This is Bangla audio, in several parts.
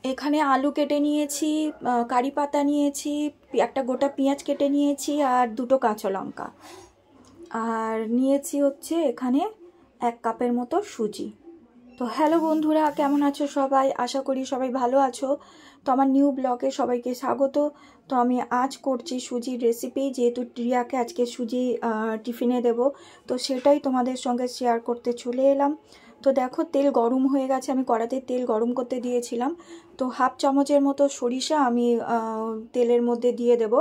এখানে আলু কেটে নিয়েছি, কারি পাতা নিয়েছি, একটা গোটা পেঁয়াজ কেটে নিয়েছি আর দুটো কাঁচা লঙ্কা, আর নিয়েছি হচ্ছে এখানে 1 কাপের মতো সুজি। তো হ্যালো বন্ধুরা, কেমন আছো সবাই? আশা করি সবাই ভালো আছো। তো আমার নিউ ব্লগে সবাইকে স্বাগত। তো আমি আজ করছি সুজির রেসিপি, যেহেতু রিয়াকে আজকে সুজি টিফিনে দেব, তো সেটাই তোমাদের সঙ্গে শেয়ার করতে চলে এলাম। তো দেখো, তেল গরম হয়ে গেছে, আমি কড়াতে তেল গরম করতে দিয়েছিলাম। তো 1/2 চামচের মতো সরিষা আমি তেলের মধ্যে দিয়ে দেব।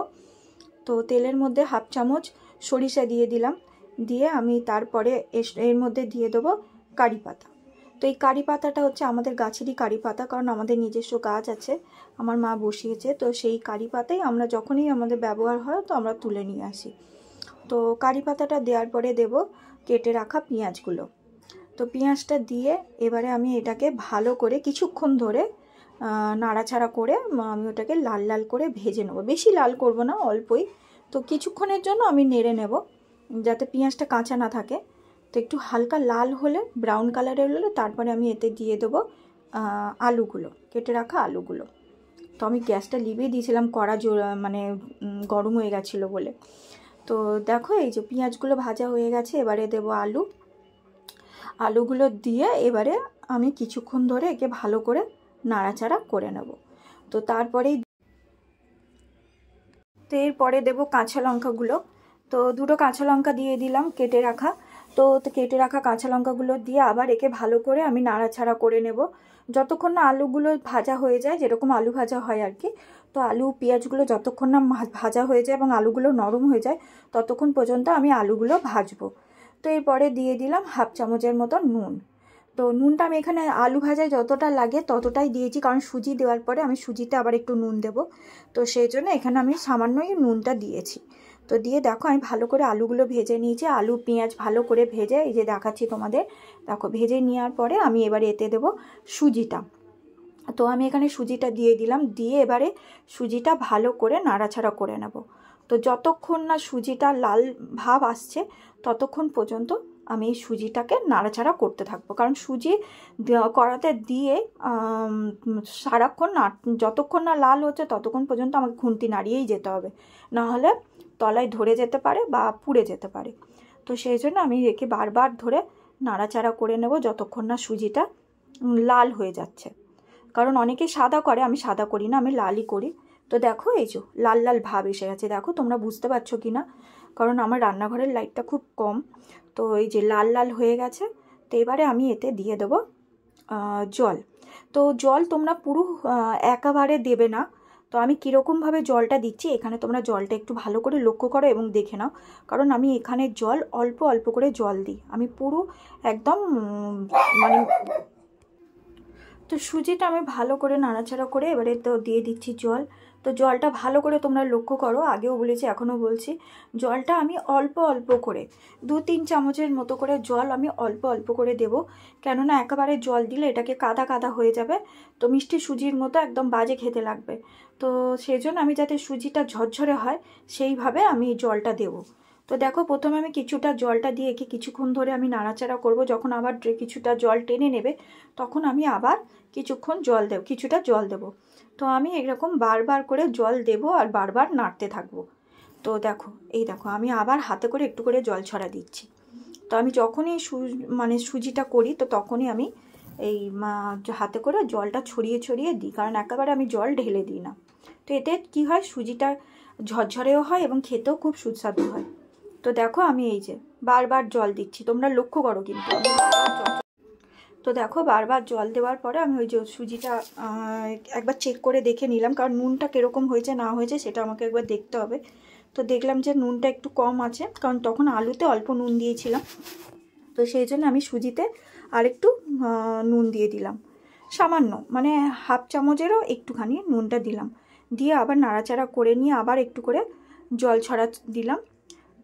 তো তেলের মধ্যে 1/2 চামচ সরিষা দিয়ে দিলাম, দিয়ে আমি তারপরে এর মধ্যে দিয়ে দেবো কারি পাতা। তো এই কারি পাতাটা হচ্ছে আমাদের গাছেরই কারি পাতা, কারণ আমাদের নিজস্ব গাছ আছে, আমার মা বসিয়েছে। তো সেই কারি পাতাই আমরা যখনই আমাদের ব্যবহার হয় তো আমরা তুলে নিয়ে আসি। তো কারি পাতাটা দেওয়ার পরে দেব কেটে রাখা পেঁয়াজগুলো। তো পেঁয়াজটা দিয়ে এবারে আমি এটাকে ভালো করে কিছুক্ষণ ধরে নাড়াচাড়া করে আমি ওটাকে লাল লাল করে ভেজে নেব। বেশি লাল করব না, অল্পই। তো কিছুক্ষণের জন্য আমি নেড়ে নেব, যাতে পেঁয়াজটা কাঁচা না থাকে। তো একটু হালকা লাল হলে, ব্রাউন কালারের হলে, তারপরে আমি এতে দিয়ে দেবো আলুগুলো, কেটে রাখা আলুগুলো। তো আমি গ্যাসটা লিভিয়ে দিয়েছিলাম, কড়া মানে গরম হয়ে গেছিলো বলে। তো দেখো, এই যে পেঁয়াজগুলো ভাজা হয়ে গেছে, এবারে দেবো আলুগুলো দিয়ে এবারে আমি কিছুক্ষণ ধরে একে ভালো করে নাড়াচাড়া করে নেব। তো এরপরে দেবো কাঁচা লঙ্কাগুলো। তো দুটো কাঁচা লঙ্কা দিয়ে দিলাম কেটে রাখা। তো কেটে রাখা কাঁচা লঙ্কাগুলো দিয়ে আবার একে ভালো করে আমি নাড়াচাড়া করে নেব, যতক্ষণ না আলুগুলো ভাজা হয়ে যায়, যেরকম আলু ভাজা হয় আর কি। তো আলু পেঁয়াজগুলো যতক্ষণ না ভাজা হয়ে যায় এবং আলুগুলো নরম হয়ে যায়, ততক্ষণ পর্যন্ত আমি আলুগুলো ভাজবো। তো এরপরে দিয়ে দিলাম 1/2 চামচের মতো নুন। তো নুনটা আমি এখানে আলু ভাজায় যতটা লাগে ততটাই দিয়েছি, কারণ সুজি দেওয়ার পরে আমি সুজিতে আবার একটু নুন দেব। তো সেই জন্য এখানে আমি সামান্যই নুনটা দিয়েছি। তো দিয়ে দেখো, আমি ভালো করে আলুগুলো ভেজে নিয়েছি। আলু পেঁয়াজ ভালো করে ভেজে, এই যে দেখাচ্ছি তোমাদের, দেখো ভেজে নেওয়ার পরে আমি এবারে এতে দেব সুজিটা। তো আমি এখানে সুজিটা দিয়ে দিলাম, দিয়ে এবারে সুজিটা ভালো করে নাড়াচাড়া করে নেব। তো যতক্ষণ না সুজিটা লাল ভাব আসছে ততক্ষণ পর্যন্ত আমি এই সুজিটাকে নাড়াচাড়া করতে থাকবো, কারণ সুজি কড়াতে দিয়ে সারাক্ষণ যতক্ষণ না লাল হচ্ছে ততক্ষণ পর্যন্ত আমাকে খুন্তি নাড়িয়েই যেতে হবে, নাহলে তলায় ধরে যেতে পারে বা পুড়ে যেতে পারে। তো সেই জন্য আমি একে বারবার ধরে নাড়াচাড়া করে নেব যতক্ষণ না সুজিটা লাল হয়ে যাচ্ছে। কারণ অনেকে সাদা করে, আমি সাদা করি না, আমি লালই করি। তো দেখো, এই যে লাল লাল ভাব এসে গেছে, দেখো তোমরা বুঝতে পারছো কি না, কারণ আমার রান্নাঘরের লাইটটা খুব কম। তো এই যে লাল লাল হয়ে গেছে। তো এবারে আমি এতে দিয়ে দেবো জল। তো জল তোমরা পুরো একেবারে দেবে না। তো আমি কীরকমভাবে জলটা দিচ্ছি, এখানে তোমরা জলটা একটু ভালো করে লক্ষ্য করো এবং দেখে নাও, কারণ আমি এখানে জল অল্প অল্প করে জল দিই, আমি পুরো একদম মানে। তো সুজিটা আমি ভালো করে নাড়াচাড়া করে এবারে তো দিয়ে দিচ্ছি জল। তো জলটা ভালো করে তোমরা লক্ষ্য করো, আগেও বলেছি এখনও বলছি, জলটা আমি অল্প অল্প করে 2-3 চামচের মতো করে জল আমি অল্প অল্প করে দেব, কেননা একেবারে জল দিলে এটাকে কাদা কাদা হয়ে যাবে, তো মিষ্টি সুজির মতো একদম বাজে খেতে লাগবে। তো সেই জন্য আমি যাতে সুজিটা ঝরঝরে হয় সেইভাবে আমি জলটা দেব। তো দেখো, প্রথমে আমি কিছুটা জলটা দিয়ে একে কিছুক্ষণ ধরে আমি নাড়াচাড়া করব, যখন আবার কিছুটা জল টেনে নেবে তখন আমি আবার কিছুটা জল দেব। তো আমি এরকম বারবার করে জল দেব আর বারবার নাড়তে থাকবো। তো দেখো, এই দেখো আমি আবার হাতে করে একটু করে জল ছড়া দিচ্ছি। তো আমি যখনই সুজিটা করি তো তখনই আমি এই হাতে করে জলটা ছড়িয়ে ছড়িয়ে দিই, কারণ একেবারে আমি জল ঢেলে দিই না। তো এতে কি হয়, সুজিটা ঝরঝরেও হয় এবং খেতেও খুব সুস্বাদু হয়। তো দেখো, আমি এই যে বারবার জল দিচ্ছি, তোমরা লক্ষ্য করো কিন্তু। তো দেখো, বারবার জল দেওয়ার পরে আমি ওই যে সুজিটা একবার চেক করে দেখে নিলাম, কারণ নুনটা কীরকম হয়েছে না হয়েছে সেটা আমাকে একবার দেখতে হবে। তো দেখলাম যে নুনটা একটু কম আছে, কারণ তখন আলুতে অল্প নুন দিয়েছিলাম। তো সেই জন্য আমি সুজিতে আরেকটু নুন দিয়ে দিলাম, সামান্য, মানে 1/2 চামচেরও একটুখানি নুনটা দিলাম, দিয়ে আবার নাড়াচাড়া করে নিয়ে আবার একটু করে জল ছড়া দিলাম।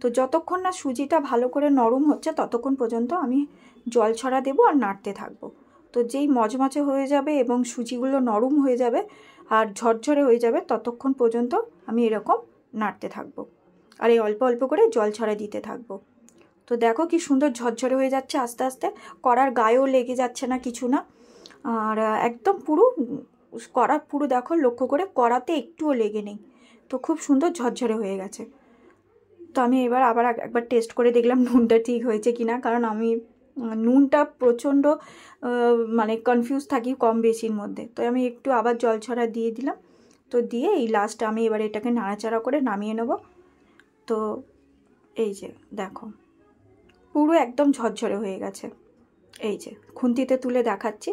তো যতক্ষণ না সুজিটা ভালো করে নরম হচ্ছে ততক্ষণ পর্যন্ত আমি জল ছড়া দেবো আর নাড়তে থাকবো। তো যেই মচমচে হয়ে যাবে এবং সুজিগুলো নরম হয়ে যাবে আর ঝরঝরে হয়ে যাবে ততক্ষণ পর্যন্ত আমি এরকম নাড়তে থাকবো আর এই অল্প অল্প করে জল ছড়া দিতে থাকবো। তো দেখো কি সুন্দর ঝরঝরে হয়ে যাচ্ছে আস্তে আস্তে, কড়ার গায়েও লেগে যাচ্ছে না কিছু না, আর একদম পুরো কড়া পুরো দেখো লক্ষ্য করে কড়াতে একটুও লেগে নেই, তো খুব সুন্দর ঝরঝরে হয়ে গেছে। তো আমি এবার আবার একবার টেস্ট করে দেখলাম নুনটা ঠিক হয়েছে কি না, কারণ আমি নুনটা প্রচণ্ড মানে কনফিউজ থাকি কম বেশির মধ্যে। তো আমি একটু আবার জল ছড়া দিয়ে দিলাম, তো দিয়ে এই লাস্টে আমি এবার এটাকে নাড়াচাড়া করে নামিয়ে নেব। তো এই যে দেখো পুরো একদম ঝরঝরে হয়ে গেছে, এই যে খুন্তিতে তুলে দেখাচ্ছি।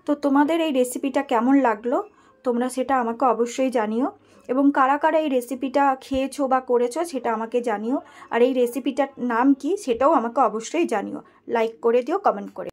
তো তোমাদের এই রেসিপিটা কেমন লাগলো তোমরা সেটা আমাকে অবশ্যই জানিও, এবং কারা কারা এই রেসিপিটা খেয়েছো বা করেছো সেটা আমাকে জানিও। আর এই রেসিপিটার নাম কি সেটাও আমাকে অবশ্যই জানিও, লাইক করে দিও, কমেন্ট করে।